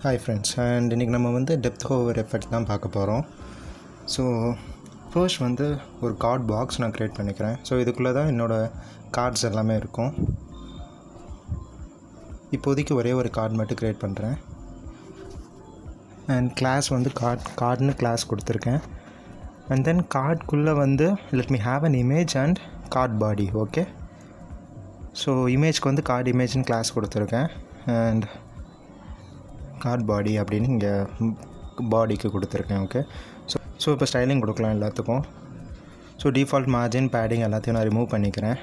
Hi friends, and இன்றைக்கி நம்ம வந்து டெப்த் ஹோவர் எஃபெக்ட் தான் பார்க்க போகிறோம். ஸோ ஃபர்ஸ்ட் வந்து ஒரு கார்ட் பாக்ஸ் நான் க்ரியேட் பண்ணிக்கிறேன். ஸோ இதுக்குள்ளே தான் என்னோடய கார்ட்ஸ் எல்லாமே இருக்கும். இப்போதைக்கு ஒரே ஒரு கார்டு மட்டும் க்ரியேட் பண்ணுறேன். அண்ட் கிளாஸ் வந்து கார்டுன்னு கிளாஸ் கொடுத்துருக்கேன். அண்ட் தென் கார்டுக்குள்ளே வந்து let me have an image and card body. Okay, so இமேஜ்க்கு வந்து கார்டு இமேஜ்னு கிளாஸ் கொடுத்துருக்கேன். அண்ட் கார்ட் பாடி அப்படின்னு இங்கே பாடிக்கு கொடுத்துருக்கேன். ஓகே, ஸோ இப்போ ஸ்டைலிங் கொடுக்கலாம் எல்லாத்துக்கும். ஸோ டிஃபால்ட் மார்ஜின் பேடிங் எல்லாத்தையும் நான் ரிமூவ் பண்ணிக்கிறேன்.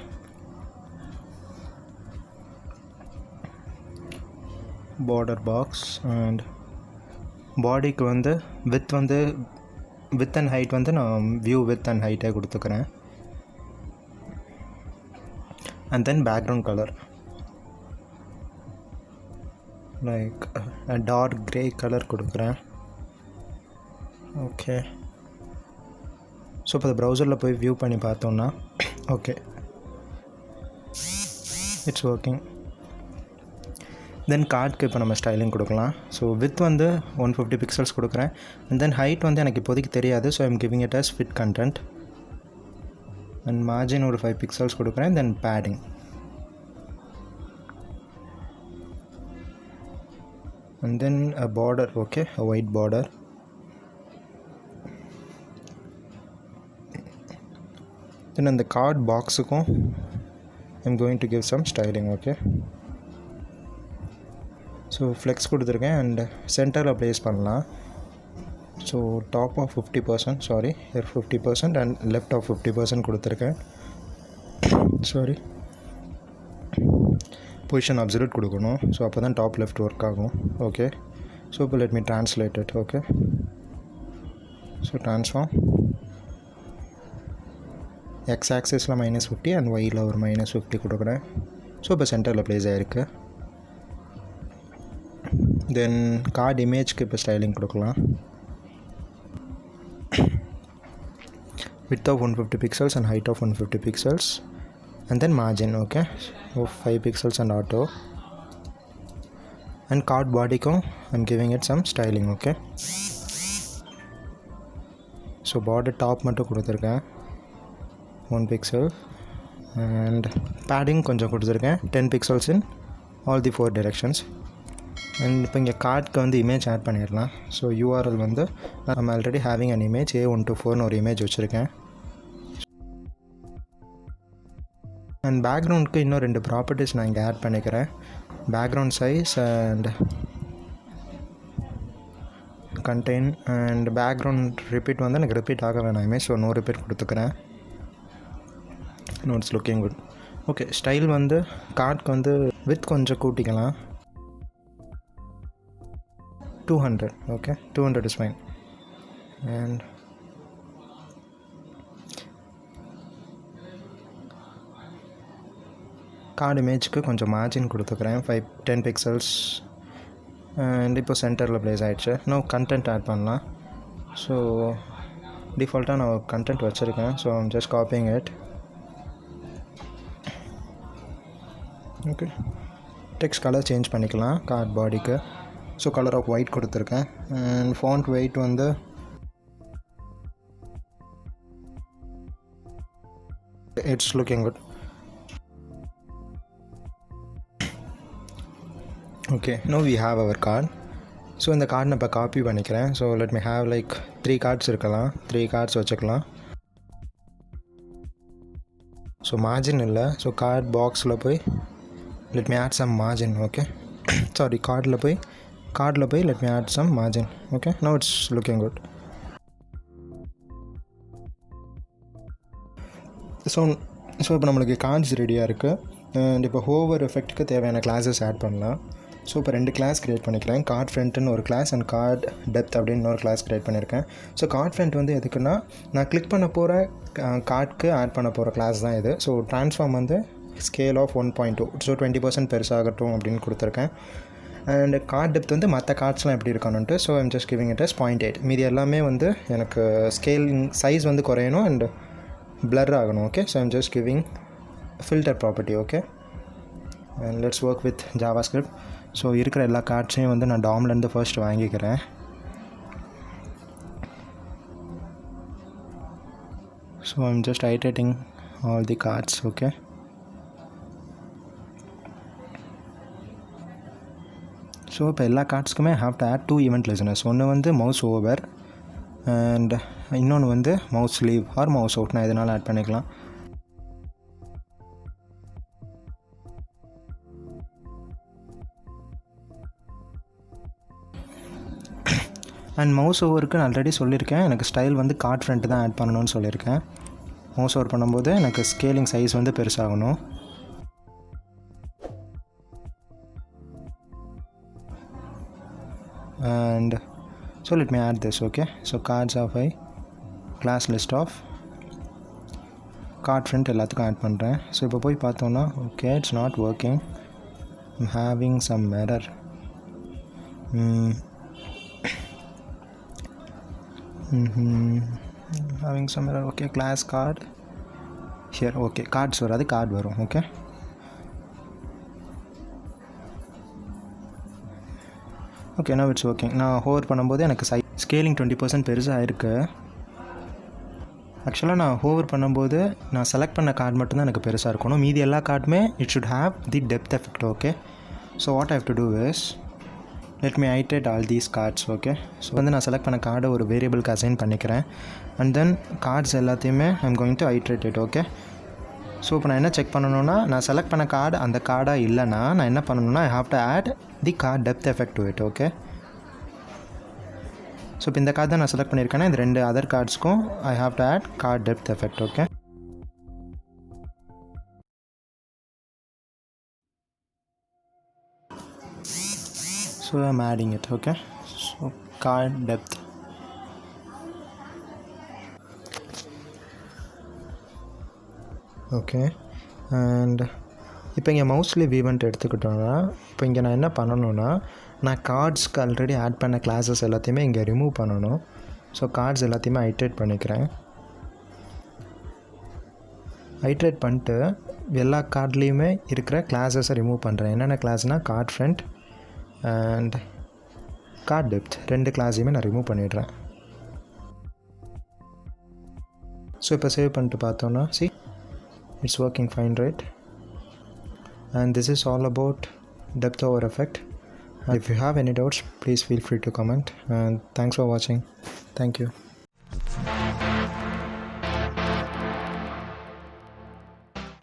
பார்டர் பாக்ஸ் அண்ட் பாடிக்கு வந்து வித் அண்ட் ஹைட் வந்து நான் வியூ வித் அண்ட் ஹைட்டே கொடுத்துக்கிறேன். And then background colour like dark grey colour கொடுக்குறேன். ஓகே, ஸோ இப்போ ப்ரௌசரில் போய் வியூ பண்ணி பார்த்தோன்னா ஓகே இட்ஸ் ஒர்க்கிங். தென் கார்டுக்கு இப்போ நம்ம ஸ்டைலிங் கொடுக்கலாம். ஸோ வித் வந்து 150 பிக்சல்ஸ் கொடுக்குறேன். அண்ட் தென் ஹைட் வந்து எனக்கு இப்போதைக்கு தெரியாது. So I'm giving it as fit content. And margin ஒரு 5 பிக்சல்ஸ் கொடுக்குறேன். Then padding and then a border, okay, a white border. Then on the card box I'm going to give some styling. Okay, so flex கொடுத்துருக்கேன் and centerல place பண்ணலாம். So top of 50%, sorry, here 50% and left of 50% கொடுத்துருக்கேன். sorry, position absolute கொடுக்கணும். So அப்போ தான் top left work ஆகும். Okay, so இப்போ let me translate it. Okay, so transform X ஆக்சிஸில் -50 and ஒய்யில் ஒரு -50 கொடுக்குறேன். ஸோ இப்போ சென்டரில் ப்ளேஸ் ஆகிருக்கு. தென் கார்டு இமேஜ்க்கு இப்போ ஸ்டைலிங் கொடுக்கலாம். width of 150 pixels and height of 150 pixels. And then margin, okay, so 5 pixels and auto. And card body ko I'm giving it some styling. Okay, so border top mattu kuduthirken 1 pixel and padding konjam kuduthirken 10 pixels in all the 4 directions. And இப்போ இங்கே கார்டுக்கு வந்து image add பண்ணிடலாம். So URL வந்து நம்ம already having an image A124னு ஒரு image வச்சுருக்கேன். And பேக்ரவுண்டுக்கு இன்னும் 2 ப்ராப்பர்ட்டிஸ் நான் இங்கே ஆட் பண்ணிக்கிறேன். Background size and contain. And background repeat வந்து எனக்கு ரிப்பீட் ஆக வேணாமே, ஸோ நோ ரிப்பீட் கொடுத்துக்கிறேன். It's looking good. Okay, style வந்து கார்டுக்கு வந்து வித் கொஞ்சம் கூட்டிக்கலாம். 200. Okay, 200 is fine. And card இமேஜுக்கு கொஞ்சம் மார்ஜின் கொடுத்துக்கிறேன் 10 பிக்சல்ஸ். அண்ட் இப்போ சென்டரில் ப்ளேஸ் ஆகிடுச்சு. நான் கண்டென்ட் ஆட் பண்ணலாம். ஸோ டிஃபால்ட்டாக நான் கண்டென்ட் வச்சுருக்கேன். So I'm just copying it. Okay, text colour change பண்ணிக்கலாம் கார்ட் பாடிக்கு. ஸோ கலர் ஆஃப் ஒயிட் கொடுத்துருக்கேன். அண்ட் ஃபாண்ட் வெயிட் வந்து it's looking good. Okay, now we have our card. So இந்த card நான் இப்போ காப்பி பண்ணிக்கிறேன். So let me have like 3 cards இருக்கலாம். 3 cards வச்சுக்கலாம். ஸோ மார்ஜின் இல்லை. ஸோ கார்ட் பாக்ஸில் போய் let me add some margin. Okay, sorry, கார்டில் போய் let me add some margin. Okay, now it's looking good. So இப்போ நம்மளுக்கு கார்ட்ஸ் ரெடியாக இருக்குது. அண்ட் இப்போ ஹோவர் எஃபெக்ட்டுக்கு தேவையான கிளாஸஸ் ஆட் பண்ணலாம். ஸோ இப்போ 2 கிளாஸ் க்ரியேட் பண்ணிக்கிறேன். கார்ட் ஃப்ரண்ட்டுன்னு ஒரு கிளாஸ் அண்ட் கார்ட் டெப்த் அப்படின்னு இன்னொரு கிளாஸ் க்ரியேட் பண்ணியிருக்கேன். ஸோ கார்ட் ஃப்ரண்ட் வந்து எதுக்குன்னா நான் கிளிக் பண்ண போகிற கார்டுக்கு ஆட் பண்ண போகிற கிளாஸ் தான் இது. ஸோ ட்ரான்ஸ்ஃபார்ம் வந்து ஸ்கேல் ஆஃப் 1.2, ஸோ 20% பெருசாகட்டும் அப்படின்னு கொடுத்துருக்கேன். அண்ட் கார்ட் டெப்த் வந்து மற்ற கார்ட்ஸ்லாம் எப்படி இருக்கணுன்ட்டு. So I'm just giving it as 0.8. மீதி எல்லாமே வந்து எனக்கு ஸ்கேலிங் சைஸ் வந்து குறையணும் அண்ட் பிளர் ஆகணும். Okay, so I'm just giving filter property. Okay, and let's work with JavaScript. So இருக்கிற எல்லா கார்ட்ஸையும் வந்து நான் டாம்லேருந்து ஃபர்ஸ்ட் வாங்கிக்கிறேன். So I'm just iterating all the cards. Okay, so இப்போ எல்லா கார்ட்ஸ்க்குமே have to add 2 event listeners. ஒன்று வந்து மவுஸ் ஓவர் அண்ட் இன்னொன்று வந்து mouse leave or mouse out. நான் இதனால் ஆட் பண்ணிக்கலாம். அண்ட் மவுஸ் ஓவருக்கு நான் ஆல்ரெடி சொல்லியிருக்கேன், எனக்கு ஸ்டைல் வந்து கார்ட் ஃப்ரண்ட் தான் ஆட் பண்ணணும்னு சொல்லியிருக்கேன். மவுஸ் ஓவர் பண்ணும்போது எனக்கு ஸ்கேலிங் சைஸ் வந்து பெருசாகணும். And so let me add this. Okay, so cards of a class list of card front எல்லாத்துக்கும் ஆட் பண்ணுறேன். ஸோ இப்போ போய் பார்த்தோன்னா okay it's not working. I'm having some error. Having some error. Okay, class card here. Okay, cards வராது, card வரும். Okay, okay now it's working. நான் hover பண்ணும்போது எனக்கு ஸ்கேலிங் 20% பெருசாக இருக்குது. ஆக்சுவலாக நான் ஹோவர் பண்ணும்போது நான் செலக்ட் பண்ண கார்டு மட்டும்தான் எனக்கு பெருசாக இருக்கணும். மீதி எல்லா கார்டுமே it should have the depth effect. Okay, so what I have to do is let me iterate all these cards. Okay, so வந்து நான் செலக்ட் பண்ண கார்டை ஒரு வேரியபிளுக்கு அசைன் பண்ணிக்கிறேன். அண்ட் தென் கார்ட்ஸ் எல்லாத்தையுமே I'm going to iterate it. Okay, so இப்போ நான் என்ன செக் பண்ணணும்னா, நான் செலக்ட் பண்ண கார்டு அந்த கார்டாக இல்லைனா நான் என்ன பண்ணணும்னா I have to add the card depth effect to it. Okay, so இப்போ இந்த கார்டு தான் நான் செலக்ட் பண்ணியிருக்கேன்னா இந்த 2 அதர் கார்ட்ஸ்க்கும் I have to add card depth effect. Okay, so I am adding it. Okay, so card depth. Okay, and இப்போ இங்கே மவுஸ்லி event எடுத்துக்கிட்டோன்னா இப்போ இங்கே நான் என்ன பண்ணணுன்னா, நான் கார்ட்ஸ்க்கு ஆல்ரெடி ஆட் பண்ண கிளாஸஸ் எல்லாத்தையுமே இங்கே ரிமூவ் பண்ணணும். ஸோ கார்ட்ஸ் எல்லாத்தையுமே ஐட்ரேட் பண்ணிக்கிறேன். ஐட்ரேட் பண்ணிட்டு எல்லா கார்ட்லேயுமே இருக்கிற கிளாஸஸை ரிமூவ் பண்ணுறேன். என்னென்ன கிளாஸ்னால் card front and card depth 2 கிளாஸையுமே நான் ரிமூவ் பண்ணிடுறேன். ஸோ இப்போ சேவ் பண்ணிட்டு பார்த்தோன்னா see it's working fine, right? And this is all about depth over effect. If you have any doubts, please feel free to comment, and thanks for watching. Thank you.